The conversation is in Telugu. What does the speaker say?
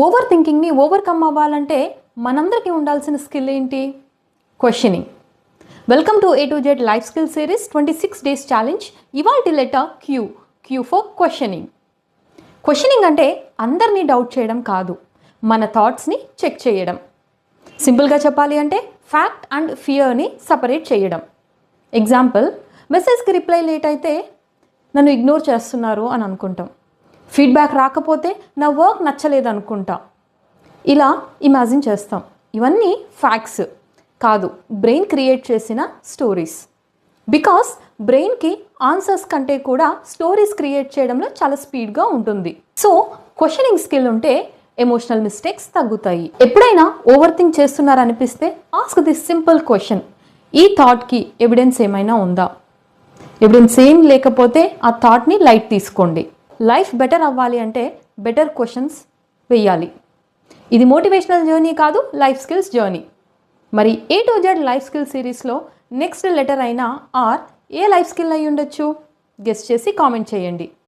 ఓవర్ థింకింగ్ని ఓవర్కమ్ అవ్వాలంటే మనందరికీ ఉండాల్సిన స్కిల్ ఏంటి? Questioning. Welcome to A to Z life skill series 26 days challenge. ఇవాల్టి letter Q for questioning. Questioning అంటే అందరినీ డౌట్ చేయడం కాదు, మన థాట్స్ని చెక్ చేయడం. సింపుల్గా చెప్పాలి అంటే ఫ్యాక్ట్ అండ్ ఫియర్ని సపరేట్ చేయడం. ఎగ్జాంపుల్, మెసేజ్కి రిప్లై లేట్ అయితే నన్ను ఇగ్నోర్ చేస్తున్నారు అని అనుకుంటాం. ఫీడ్బ్యాక్ రాకపోతే నా వర్క్ నచ్చలేదు అనుకుంటా. ఇలా ఇమాజిన్ చేస్తాం. ఇవన్నీ ఫ్యాక్ట్స్ కాదు, బ్రెయిన్ క్రియేట్ చేసిన స్టోరీస్. బికాస్ బ్రెయిన్కి ఆన్సర్స్ కంటే కూడా స్టోరీస్ క్రియేట్ చేయడంలో చాలా స్పీడ్గా ఉంటుంది. సో క్వశ్చనింగ్ స్కిల్ ఉంటే ఎమోషనల్ మిస్టేక్స్ తగ్గుతాయి. ఎప్పుడైనా ఓవర్ థింక్ చేస్తున్నారనిపిస్తే ఆస్క్ దిస్ సింపుల్ క్వశ్చన్: ఈ థాట్కి ఎవిడెన్స్ ఏమైనా ఉందా? ఎవిడెన్స్ ఏం లేకపోతే ఆ థాట్ని లైట్ తీసుకోండి. లైఫ్ బెటర్ అవ్వాలి అంటే బెటర్ క్వశ్చన్స్ వెయ్యాలి. ఇది మోటివేషనల్ జర్నీ కాదు, లైఫ్ స్కిల్స్ జర్నీ. మరి A to Z life skill సిరీస్లో నెక్స్ట్ లెటర్ అయినా ఆర్ ఏ లైఫ్ స్కిల్ అయి ఉండొచ్చు? గెస్ చేసి కామెంట్ చేయండి.